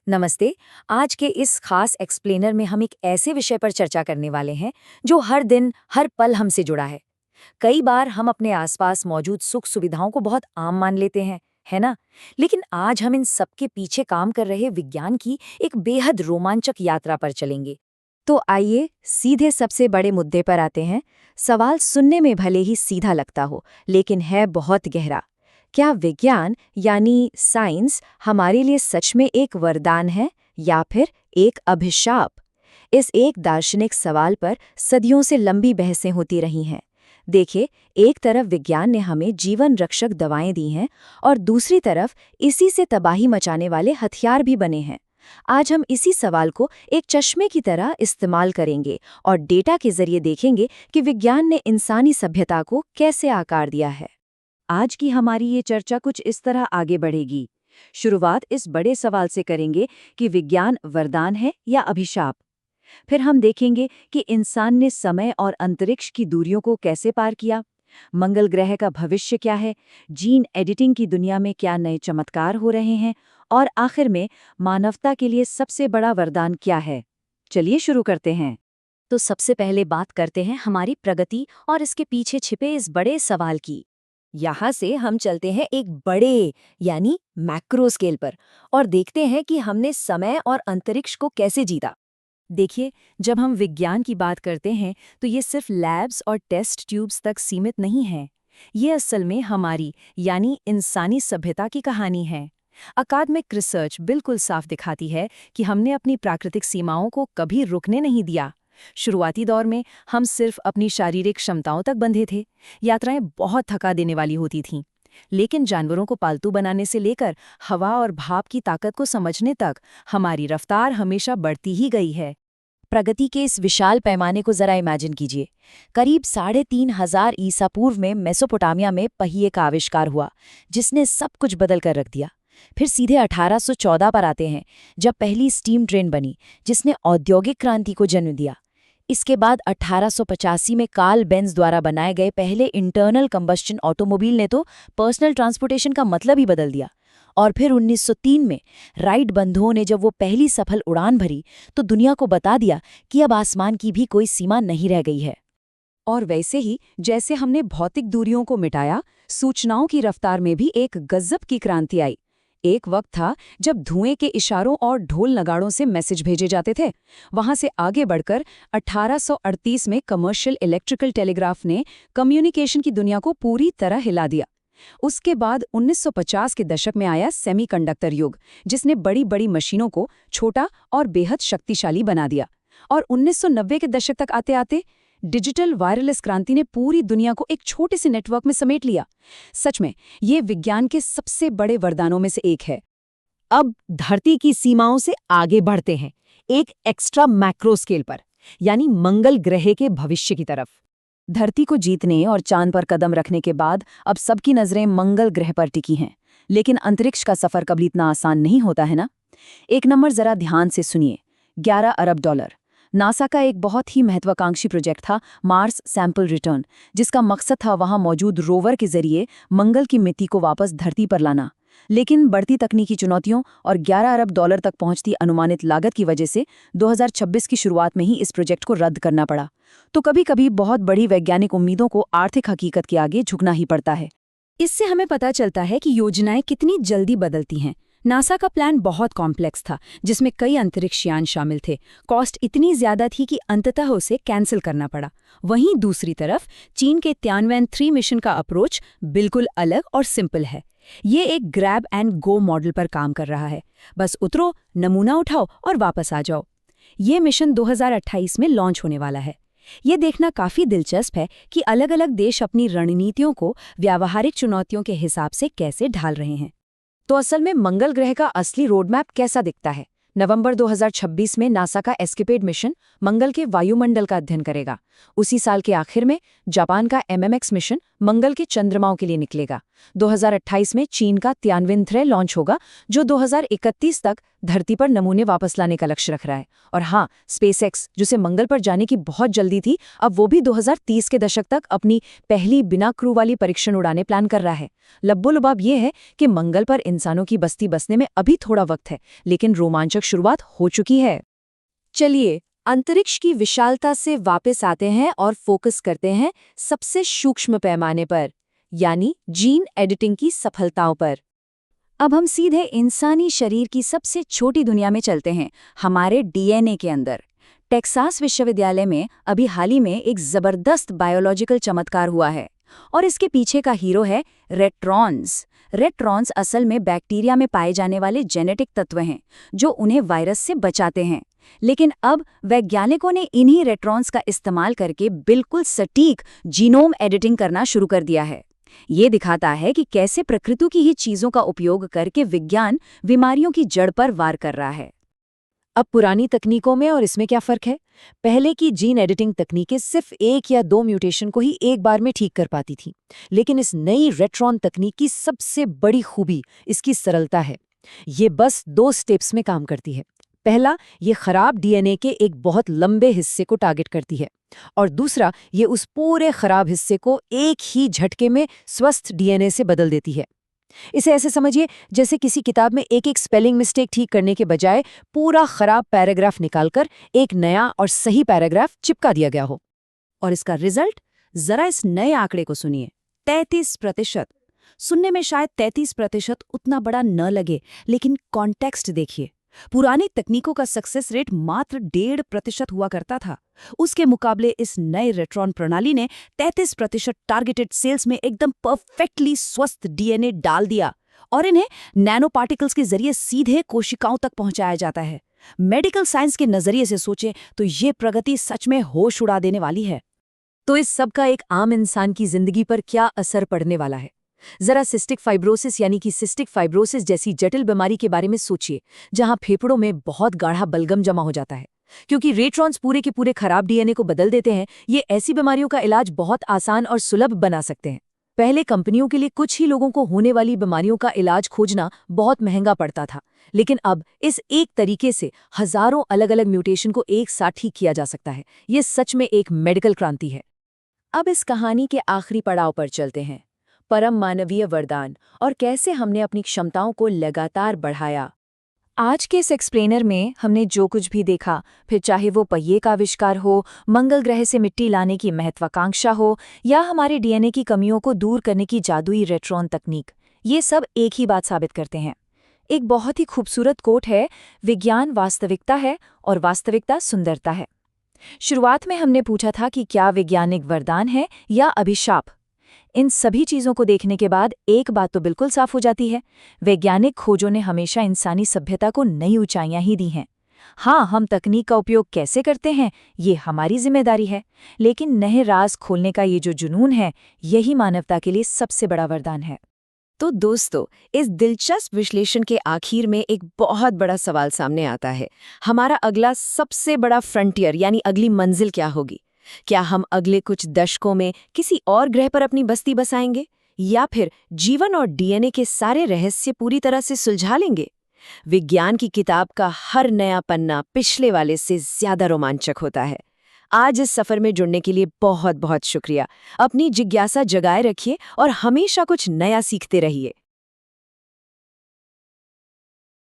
नमस्ते। आज के इस खास एक्सप्लेनर में हम एक ऐसे विषय पर चर्चा करने वाले हैं जो हर दिन हर पल हमसे जुड़ा है। कई बार हम अपने आसपास मौजूद सुख सुविधाओं को बहुत आम मान लेते हैं, है ना? लेकिन आज हम इन सबके पीछे काम कर रहे विज्ञान की एक बेहद रोमांचक यात्रा पर चलेंगे। तो आइए सीधे सबसे बड़े मुद्दे पर आते हैं। सवाल सुनने में भले ही सीधा लगता हो, लेकिन है बहुत गहरा। क्या विज्ञान यानी साइंस हमारे लिए सच में एक वरदान है या फिर एक अभिशाप? इस एक दार्शनिक सवाल पर सदियों से लंबी बहसें होती रही हैं। देखिए, एक तरफ विज्ञान ने हमें जीवन रक्षक दवाएं दी हैं और दूसरी तरफ इसी से तबाही मचाने वाले हथियार भी बने हैं। आज हम इसी सवाल को एक चश्मे की तरह इस्तेमाल करेंगे और डेटा के जरिए देखेंगे कि विज्ञान ने इंसानी सभ्यता को कैसे आकार दिया है। आज की हमारी ये चर्चा कुछ इस तरह आगे बढ़ेगी। शुरुआत इस बड़े सवाल से करेंगे कि विज्ञान वरदान है या अभिशाप। फिर हम देखेंगे कि इंसान ने समय और अंतरिक्ष की दूरियों को कैसे पार किया, मंगल ग्रह का भविष्य क्या है, जीन एडिटिंग की दुनिया में क्या नए चमत्कार हो रहे हैं और आखिर में मानवता के लिए सबसे बड़ा वरदान क्या है। चलिए शुरू करते हैं। तो सबसे पहले बात करते हैं हमारी प्रगति और इसके पीछे छिपे इस बड़े सवाल की। यहाँ से हम चलते हैं एक बड़े यानी मैक्रो स्केल पर और देखते हैं कि हमने समय और अंतरिक्ष को कैसे जीता। देखिए, जब हम विज्ञान की बात करते हैं तो ये सिर्फ लैब्स और टेस्ट ट्यूब्स तक सीमित नहीं है। ये असल में हमारी यानी इंसानी सभ्यता की कहानी है। अकादमिक रिसर्च बिल्कुल साफ दिखाती है कि हमने अपनी प्राकृतिक सीमाओं को कभी रुकने नहीं दिया। शुरुआती दौर में हम सिर्फ अपनी शारीरिक क्षमताओं तक बंधे थे। यात्राएं बहुत थका देने वाली होती थीं। लेकिन जानवरों को पालतू बनाने से लेकर हवा और भाप की ताकत को समझने तक हमारी रफ्तार हमेशा बढ़ती ही गई है। प्रगति के इस विशाल पैमाने को जरा इमेजिन कीजिए। करीब 3,500 ईसा पूर्व में मेसोपोटामिया में पहिए का आविष्कार हुआ, जिसने सब कुछ बदल कर रख दिया। फिर सीधे 1814 पर आते हैं, जब पहली स्टीम ट्रेन बनी, जिसने औद्योगिक क्रांति को जन्म दिया। इसके बाद 1885 में कार्ल बेंज द्वारा बनाए गए पहले इंटरनल कंबस्शन ऑटोमोबाइल ने तो पर्सनल ट्रांसपोर्टेशन का मतलब ही बदल दिया। और फिर 1903 में राइट बंधुओं ने जब वो पहली सफल उड़ान भरी, तो दुनिया को बता दिया कि अब आसमान की भी कोई सीमा नहीं रह गई है। और वैसे ही जैसे हमने भौतिक दूरियों को मिटाया, सूचनाओं की रफ्तार में भी एक गजब की क्रांति आई। एक वक्त था जब धुएं के इशारों और ढोल नगाड़ों से मैसेज भेजे जाते थे। वहां से आगे बढ़कर 1838 में कमर्शियल इलेक्ट्रिकल टेलीग्राफ ने कम्युनिकेशन की दुनिया को पूरी तरह हिला दिया। उसके बाद 1950 के दशक में आया सेमीकंडक्टर युग, जिसने बड़ी बड़ी मशीनों को छोटा और बेहद शक्तिशाली बना दिया। और 1990 के दशक तक आते आते डिजिटल वायरलेस क्रांति ने पूरी दुनिया को एक छोटे से नेटवर्क में समेट लिया। सच में ये विज्ञान के सबसे बड़े वरदानों में से एक है। अब धरती की सीमाओं से आगे बढ़ते हैं, एक एक्स्ट्रा मैक्रो स्केल पर, यानी मंगल ग्रह के भविष्य की तरफ। धरती को जीतने और चांद पर कदम रखने के बाद अब सबकी नजरें मंगल ग्रह पर टिकी हैं। लेकिन अंतरिक्ष का सफर कभी इतना आसान नहीं होता है ना। एक नंबर जरा ध्यान से सुनिए, $11 अरब। नासा का एक बहुत ही महत्वाकांक्षी प्रोजेक्ट था मार्स सैंपल रिटर्न, जिसका मकसद था वहां मौजूद रोवर के जरिए मंगल की मिट्टी को वापस धरती पर लाना। लेकिन बढ़ती तकनीकी चुनौतियों और $11 अरब तक पहुंचती अनुमानित लागत की वजह से 2026 की शुरुआत में ही इस प्रोजेक्ट को रद्द करना पड़ा। तो कभी-कभी बहुत बड़ी वैज्ञानिक उम्मीदों को आर्थिक हकीकत के आगे झुकना ही पड़ता है। इससे हमें पता चलता है कि योजनाएं कितनी जल्दी बदलती हैं। नासा का प्लान बहुत कॉम्प्लेक्स था, जिसमें कई अंतरिक्ष यान शामिल थे। कॉस्ट इतनी ज्यादा थी कि अंततः उसे कैंसिल करना पड़ा। वहीं दूसरी तरफ चीन के तियानवेन-3 मिशन का अप्रोच बिल्कुल अलग और सिंपल है। ये एक ग्रैब एंड गो मॉडल पर काम कर रहा है। बस उतरो, नमूना उठाओ और वापस आ जाओ। ये मिशन 2028 में लॉन्च होने वाला है। ये देखना काफी दिलचस्प है कि अलग-अलग देश अपनी रणनीतियों को व्यावहारिक चुनौतियों के हिसाब से कैसे ढाल रहे हैं। तो असल में मंगल ग्रह का असली रोडमैप कैसा दिखता है? नवंबर 2026 में नासा का एस्केपेड मिशन मंगल के वायुमंडल का अध्ययन करेगा। उसी साल के आखिर में जापान का MMX मिशन मंगल के चंद्रमाओं के लिए निकलेगा। 2028 में चीन का तियानविन-3 लॉन्च होगा, जो 2031 तक धरती पर नमूने वापस लाने का लक्ष्य रख रहा है। और हाँ, स्पेसएक्स, जिसे मंगल पर जाने की बहुत जल्दी थी, अब वो भी 2030 के दशक तक अपनी पहली बिना क्रू वाली परीक्षण उड़ानें प्लान कर रहा है। लब्बो-लुबाब ये है कि मंगल पर इंसानों की बस्ती बसने में अभी थोड़ा वक्त है, लेकिन रोमांचक शुरुआत हो चुकी है। चलिए, अंतरिक्ष की विशालता से वापस आते हैं और फोकस करते हैं सबसे सूक्ष्म पैमाने पर, यानी जीन एडिटिंग की सफलताओं पर। अब हम सीधे इंसानी शरीर की सबसे छोटी दुनिया में चलते हैं, हमारे डीएनए के अंदर। टेक्सास विश्वविद्यालय में अभी हाल ही में एक जबरदस्त बायोलॉजिकल चमत्कार हुआ है, और इसके पीछे का हीरो है रेट्रॉन्स। रेट्रॉन्स असल में बैक्टीरिया में पाए जाने वाले जेनेटिक तत्व हैं, जो उन्हें वायरस से बचाते हैं। लेकिन अब वैज्ञानिकों ने इन्हीं रेट्रॉन्स का इस्तेमाल करके बिल्कुल सटीक जीनोम एडिटिंग करना शुरू कर दिया है। ये दिखाता है कि कैसे प्रकृति की ही चीजों का उपयोग करके विज्ञान बीमारियों की जड़ पर वार कर रहा है। अब पुरानी तकनीकों में और इसमें क्या फर्क है? पहले की जीन एडिटिंग तकनीकें सिर्फ 1 या 2 म्यूटेशन को ही एक बार में ठीक कर पाती थी, लेकिन इस नई रेट्रॉन तकनीक की सबसे बड़ी खूबी इसकी सरलता है। ये बस 2 स्टेप्स में काम करती है। पहला, ये खराब डीएनए के एक बहुत लंबे हिस्से को टारगेट करती है, और दूसरा, ये उस पूरे खराब हिस्से को एक ही झटके में स्वस्थ डीएनए से बदल देती है। इसे ऐसे समझिए जैसे किसी किताब में एक एक स्पेलिंग मिस्टेक ठीक करने के बजाय पूरा खराब पैराग्राफ निकालकर एक नया और सही पैराग्राफ चिपका दिया गया हो। और इसका रिजल्ट, जरा इस नए आंकड़े को सुनिए, 33%। सुनने में शायद 33% उतना बड़ा न लगे, लेकिन कॉन्टेक्स्ट देखिए। पुरानी तकनीकों का सक्सेस रेट मात्र 1.5% हुआ करता था। उसके मुकाबले इस नए रेट्रॉन प्रणाली ने 33% टारगेटेड सेल्स में एकदम परफेक्टली स्वस्थ डीएनए डाल दिया, और इन्हें नैनो पार्टिकल्स के जरिए सीधे कोशिकाओं तक पहुंचाया जाता है। मेडिकल साइंस के नजरिए से सोचें तो ये प्रगति सच में होश उड़ा देने वाली है। तो इस सब का एक आम इंसान की जिंदगी पर क्या असर पड़ने वाला है? जरा सिस्टिक फाइब्रोसिस यानी कि सिस्टिक फाइब्रोसिस जैसी जटिल बीमारी के बारे में सोचिए, जहां फेफड़ों में बहुत गाढ़ा बलगम जमा हो जाता है। क्योंकि रेट्रॉन्स पूरे के पूरे खराब डीएनए को बदल देते हैं, ये ऐसी बीमारियों का इलाज बहुत आसान और सुलभ बना सकते हैं। पहले कंपनियों के लिए कुछ ही लोगों को होने वाली बीमारियों का इलाज खोजना बहुत महंगा पड़ता था, लेकिन अब इस एक तरीके से हजारों अलग अलग म्यूटेशन को एक साथ ठीक किया जा सकता है। ये सच में एक मेडिकल क्रांति है। अब इस कहानी के आखिरी पड़ाव पर चलते हैं, परम मानवीय वरदान और कैसे हमने अपनी क्षमताओं को लगातार बढ़ाया। आज के इस एक्सप्लेनर में हमने जो कुछ भी देखा, फिर चाहे वो पहिए का आविष्कार हो, मंगल ग्रह से मिट्टी लाने की महत्वाकांक्षा हो, या हमारे डीएनए की कमियों को दूर करने की जादुई रेट्रॉन तकनीक, ये सब एक ही बात साबित करते हैं। एक बहुत ही खूबसूरत कोट है, विज्ञान वास्तविकता है और वास्तविकता सुंदरता है। शुरुआत में हमने पूछा था कि क्या वैज्ञानिक वरदान है या अभिशाप। इन सभी चीजों को देखने के बाद एक बात तो बिल्कुल साफ हो जाती है, वैज्ञानिक खोजों ने हमेशा इंसानी सभ्यता को नई ऊंचाइयां ही दी हैं। हाँ, हम तकनीक का उपयोग कैसे करते हैं ये हमारी जिम्मेदारी है, लेकिन नए राज खोलने का ये जो जुनून है, यही मानवता के लिए सबसे बड़ा वरदान है। तो दोस्तों, इस दिलचस्प विश्लेषण के आखिर में एक बहुत बड़ा सवाल सामने आता है। हमारा अगला सबसे बड़ा फ्रंटियर यानी अगली मंजिल क्या होगी? क्या हम अगले कुछ दशकों में किसी और ग्रह पर अपनी बस्ती बसाएंगे, या फिर जीवन और डीएनए के सारे रहस्य पूरी तरह से सुलझा लेंगे? विज्ञान की किताब का हर नया पन्ना पिछले वाले से ज्यादा रोमांचक होता है। आज इस सफर में जुड़ने के लिए बहुत बहुत शुक्रिया। अपनी जिज्ञासा जगाए रखिए और हमेशा कुछ नया सीखते रहिए।